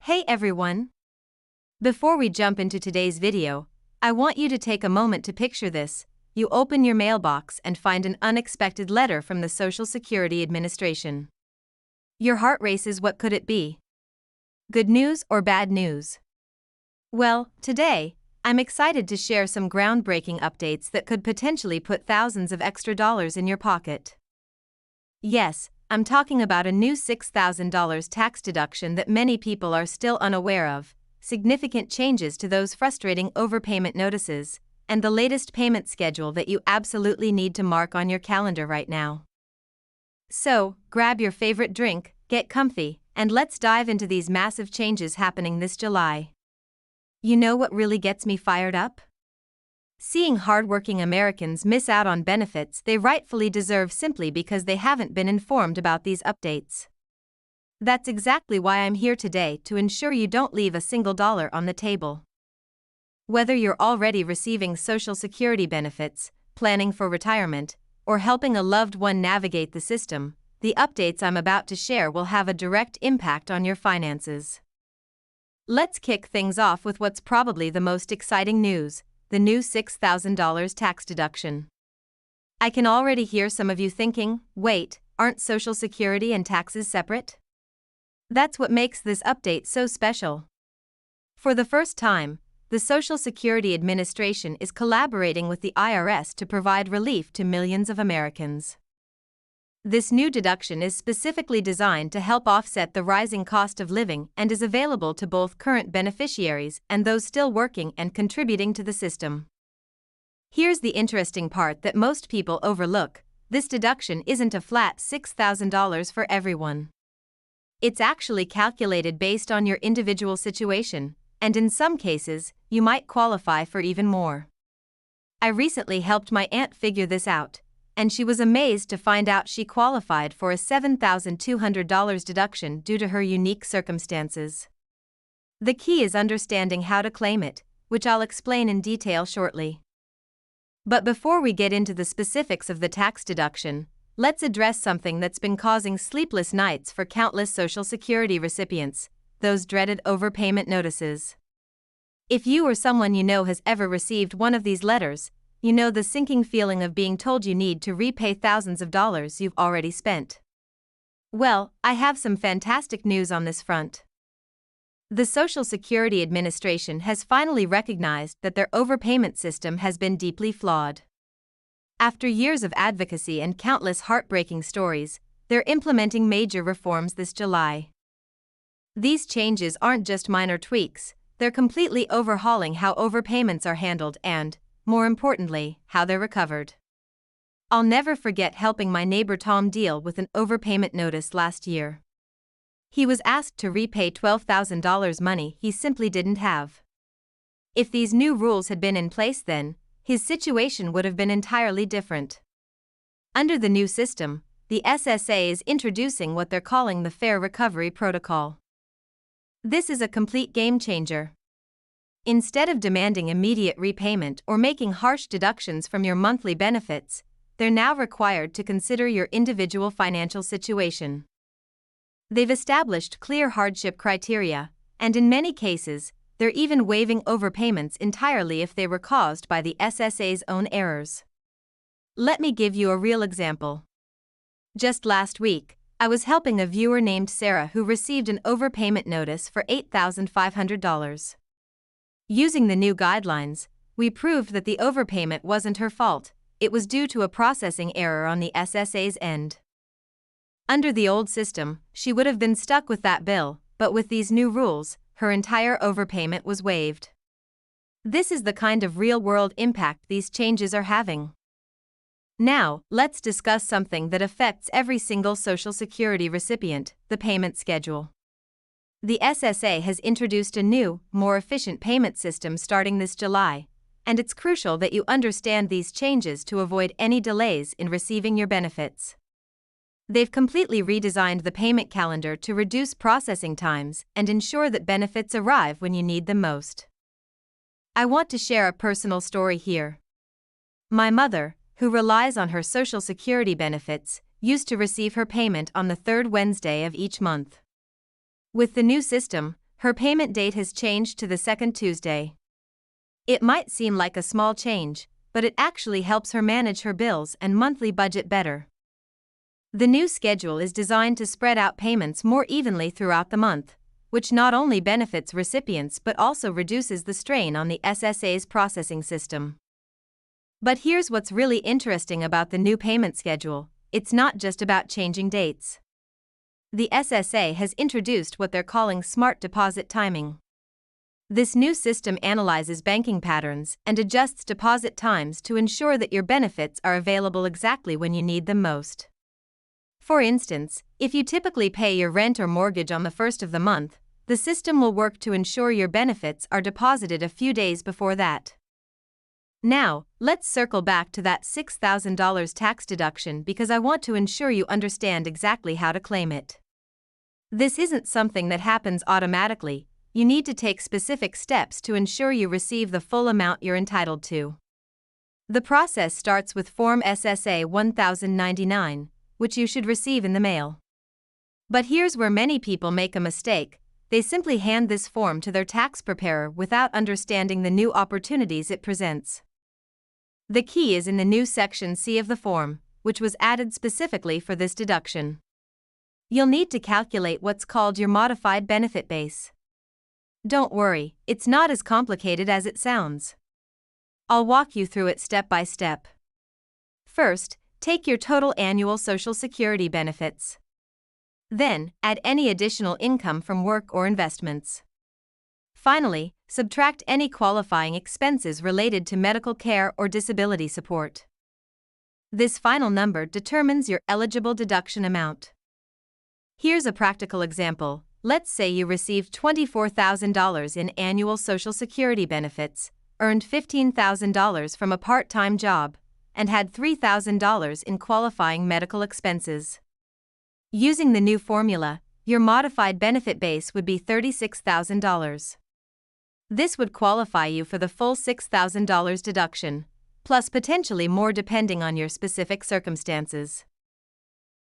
Hey everyone! Before we jump into today's video, I want you to take a moment to picture this. You open your mailbox and find an unexpected letter from the Social Security Administration. Your heart races. What could it be? Good news or bad news? Well, today, I'm excited to share some groundbreaking updates that could potentially put thousands of extra dollars in your pocket. Yes, I'm talking about a new $6,000 tax deduction that many people are still unaware of, significant changes to those frustrating overpayment notices, and the latest payment schedule that you absolutely need to mark on your calendar right now. So, grab your favorite drink, get comfy, and let's dive into these massive changes happening this July. You know what really gets me fired up? Seeing hardworking Americans miss out on benefits they rightfully deserve simply because they haven't been informed about these updates. That's exactly why I'm here today, to ensure you don't leave a single dollar on the table. Whether you're already receiving Social Security benefits, planning for retirement, or helping a loved one navigate the system, the updates I'm about to share will have a direct impact on your finances. Let's kick things off with what's probably the most exciting news: the new $6,000 tax deduction. I can already hear some of you thinking, wait, aren't Social Security and taxes separate? That's what makes this update so special. For the first time, the Social Security Administration is collaborating with the IRS to provide relief to millions of Americans. This new deduction is specifically designed to help offset the rising cost of living and is available to both current beneficiaries and those still working and contributing to the system. Here's the interesting part that most people overlook: this deduction isn't a flat $6,000 for everyone. It's actually calculated based on your individual situation, and in some cases, you might qualify for even more. I recently helped my aunt figure this out, and she was amazed to find out she qualified for a $7,200 deduction due to her unique circumstances. The key is understanding how to claim it, which I'll explain in detail shortly. But before we get into the specifics of the tax deduction, let's address something that's been causing sleepless nights for countless Social Security recipients: those dreaded overpayment notices. If you or someone you know has ever received one of these letters, you know the sinking feeling of being told you need to repay thousands of dollars you've already spent. Well, I have some fantastic news on this front. The Social Security Administration has finally recognized that their overpayment system has been deeply flawed. After years of advocacy and countless heartbreaking stories, they're implementing major reforms this July. These changes aren't just minor tweaks, they're completely overhauling how overpayments are handled and, more importantly, how they're recovered. I'll never forget helping my neighbor Tom deal with an overpayment notice last year. He was asked to repay $12,000 money he simply didn't have. If these new rules had been in place then, his situation would have been entirely different. Under the new system, the SSA is introducing what they're calling the Fair Recovery Protocol. This is a complete game changer. Instead of demanding immediate repayment or making harsh deductions from your monthly benefits, they're now required to consider your individual financial situation. They've established clear hardship criteria, and in many cases, they're even waiving overpayments entirely if they were caused by the SSA's own errors. Let me give you a real example. Just last week, I was helping a viewer named Sarah who received an overpayment notice for $8,500. Using the new guidelines, we proved that the overpayment wasn't her fault, it was due to a processing error on the SSA's end. Under the old system, she would have been stuck with that bill, but with these new rules, her entire overpayment was waived. This is the kind of real-world impact these changes are having. Now, let's discuss something that affects every single Social Security recipient: the payment schedule. The SSA has introduced a new, more efficient payment system starting this July, and it's crucial that you understand these changes to avoid any delays in receiving your benefits. They've completely redesigned the payment calendar to reduce processing times and ensure that benefits arrive when you need them most. I want to share a personal story here. My mother, who relies on her Social Security benefits, used to receive her payment on the third Wednesday of each month. With the new system, Her payment date has changed to the second Tuesday. It might seem like a small change, but it actually helps her manage her bills and monthly budget better. The new schedule is designed to spread out payments more evenly throughout the month, which not only benefits recipients but also reduces the strain on the SSA's processing system. But here's what's really interesting about the new payment schedule: it's not just about changing dates. The SSA has introduced what they're calling smart deposit timing. This new system analyzes banking patterns and adjusts deposit times to ensure that your benefits are available exactly when you need them most. For instance, if you typically pay your rent or mortgage on the first of the month, the system will work to ensure your benefits are deposited a few days before that. Now, let's circle back to that $6,000 tax deduction because I want to ensure you understand exactly how to claim it. This isn't something that happens automatically. You need to take specific steps to ensure you receive the full amount you're entitled to. The process starts with Form SSA-1099, which you should receive in the mail. But here's where many people make a mistake: they simply hand this form to their tax preparer without understanding the new opportunities it presents. The key is in the new Section C of the form, which was added specifically for this deduction. You'll need to calculate what's called your modified benefit base. Don't worry, it's not as complicated as it sounds. I'll walk you through it step by step. First, take your total annual Social Security benefits. Then, add any additional income from work or investments. Finally, subtract any qualifying expenses related to medical care or disability support. This final number determines your eligible deduction amount. Here's a practical example. Let's say you received $24,000 in annual Social Security benefits, earned $15,000 from a part-time job, and had $3,000 in qualifying medical expenses. Using the new formula, your modified benefit base would be $36,000. This would qualify you for the full $6,000 deduction, plus potentially more depending on your specific circumstances.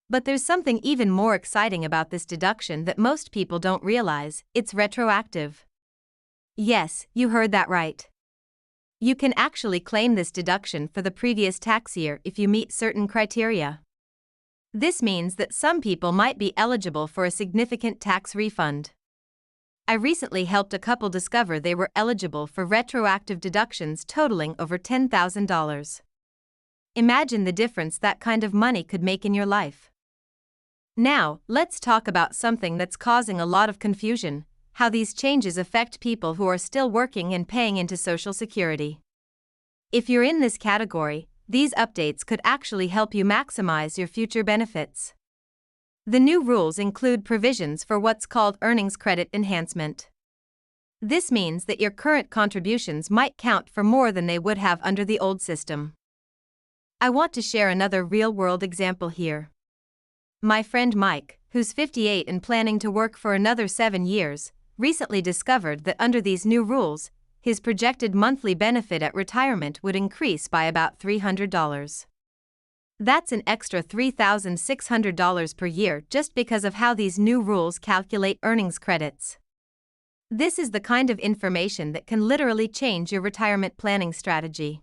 But there's something even more exciting about this deduction that most people don't realize: it's retroactive. Yes, you heard that right. You can actually claim this deduction for the previous tax year if you meet certain criteria. This means that some people might be eligible for a significant tax refund. I recently helped a couple discover they were eligible for retroactive deductions totaling over $10,000. Imagine the difference that kind of money could make in your life. Now, let's talk about something that's causing a lot of confusion: how these changes affect people who are still working and paying into Social Security. If you're in this category, these updates could actually help you maximize your future benefits. The new rules include provisions for what's called earnings credit enhancement. This means that your current contributions might count for more than they would have under the old system. I want to share another real-world example here. My friend Mike, who's 58 and planning to work for another 7 years, recently discovered that under these new rules, his projected monthly benefit at retirement would increase by about $300. That's an extra $3,600 per year just because of how these new rules calculate earnings credits. This is the kind of information that can literally change your retirement planning strategy.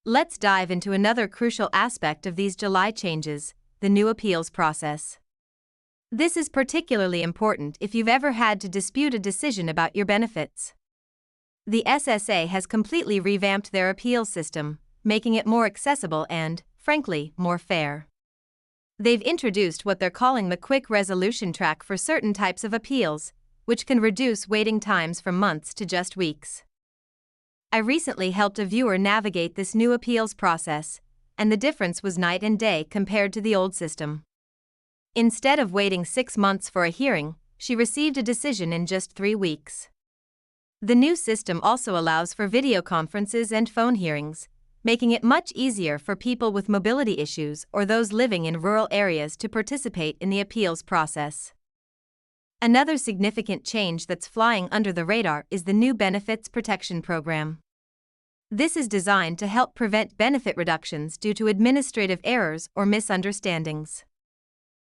Let's dive into another crucial aspect of these July changes: the new appeals process. This is particularly important if you've ever had to dispute a decision about your benefits. The SSA has completely revamped their appeals system, making it more accessible and, frankly, more fair. They've introduced what they're calling the quick resolution track for certain types of appeals, which can reduce waiting times from months to just weeks. I recently helped a viewer navigate this new appeals process, and the difference was night and day compared to the old system. Instead of waiting 6 months for a hearing, she received a decision in just 3 weeks. The new system also allows for video conferences and phone hearings, making it much easier for people with mobility issues or those living in rural areas to participate in the appeals process. Another significant change that's flying under the radar is the new Benefits Protection Program. This is designed to help prevent benefit reductions due to administrative errors or misunderstandings.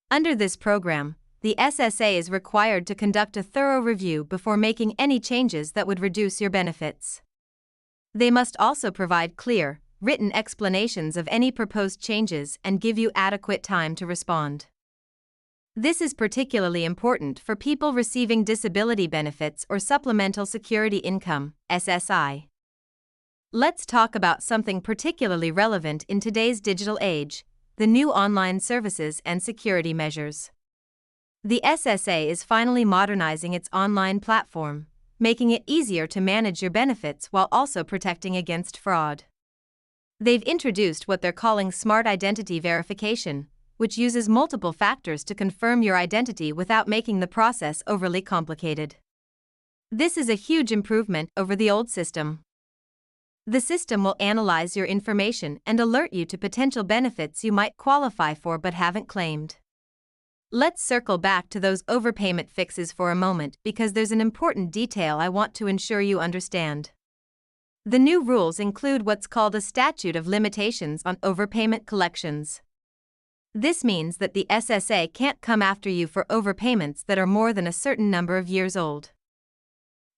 Under this program, the SSA is required to conduct a thorough review before making any changes that would reduce your benefits. They must also provide clear, written explanations of any proposed changes and give you adequate time to respond. This is particularly important for people receiving disability benefits or supplemental security income, SSI. Let's talk about something particularly relevant in today's digital age: the new online services and security measures. The SSA is finally modernizing its online platform, making it easier to manage your benefits while also protecting against fraud. They've introduced what they're calling Smart Identity Verification, which uses multiple factors to confirm your identity without making the process overly complicated. This is a huge improvement over the old system. The system will analyze your information and alert you to potential benefits you might qualify for but haven't claimed. Let's circle back to those overpayment fixes for a moment because there's an important detail I want to ensure you understand. The new rules include what's called a statute of limitations on overpayment collections. This means that the SSA can't come after you for overpayments that are more than a certain number of years old.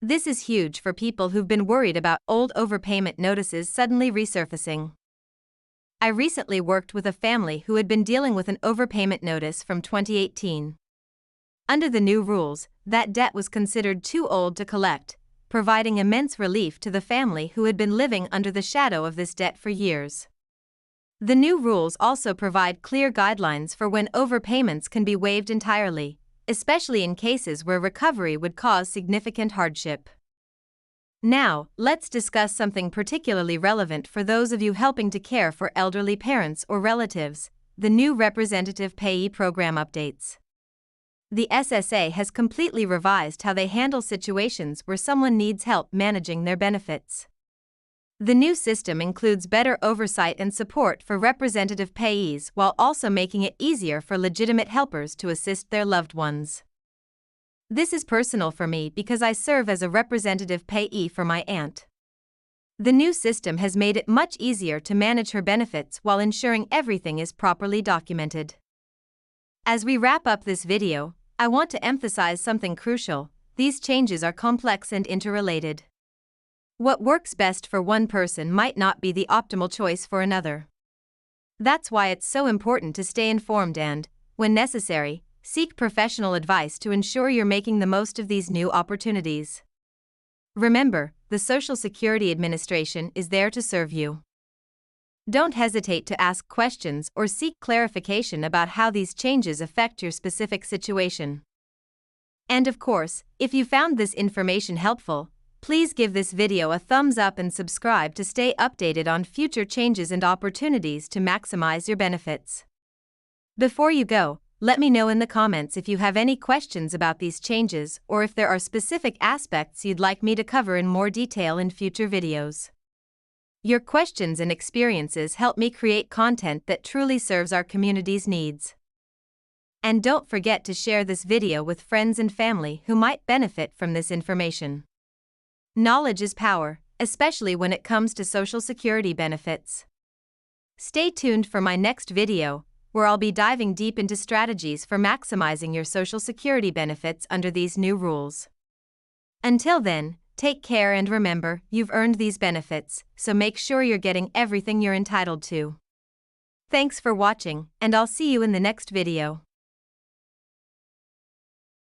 This is huge for people who've been worried about old overpayment notices suddenly resurfacing. I recently worked with a family who had been dealing with an overpayment notice from 2018. Under the new rules, that debt was considered too old to collect, providing immense relief to the family who had been living under the shadow of this debt for years. The new rules also provide clear guidelines for when overpayments can be waived entirely, especially in cases where recovery would cause significant hardship. Now, let's discuss something particularly relevant for those of you helping to care for elderly parents or relatives: the new Representative Payee Program updates. The SSA has completely revised how they handle situations where someone needs help managing their benefits. The new system includes better oversight and support for representative payees while also making it easier for legitimate helpers to assist their loved ones. This is personal for me because I serve as a representative payee for my aunt. The new system has made it much easier to manage her benefits while ensuring everything is properly documented. As we wrap up this video, I want to emphasize something crucial: these changes are complex and interrelated. What works best for one person might not be the optimal choice for another. That's why it's so important to stay informed and, when necessary, seek professional advice to ensure you're making the most of these new opportunities. Remember, the Social Security Administration is there to serve you. Don't hesitate to ask questions or seek clarification about how these changes affect your specific situation. And of course, if you found this information helpful, please give this video a thumbs up and subscribe to stay updated on future changes and opportunities to maximize your benefits. Before you go, let me know in the comments if you have any questions about these changes or if there are specific aspects you'd like me to cover in more detail in future videos. Your questions and experiences help me create content that truly serves our community's needs. And don't forget to share this video with friends and family who might benefit from this information. Knowledge is power, especially when it comes to Social Security benefits. Stay tuned for my next video, where I'll be diving deep into strategies for maximizing your Social Security benefits under these new rules. Until then, take care and remember, you've earned these benefits, so make sure you're getting everything you're entitled to. Thanks for watching, and I'll see you in the next video.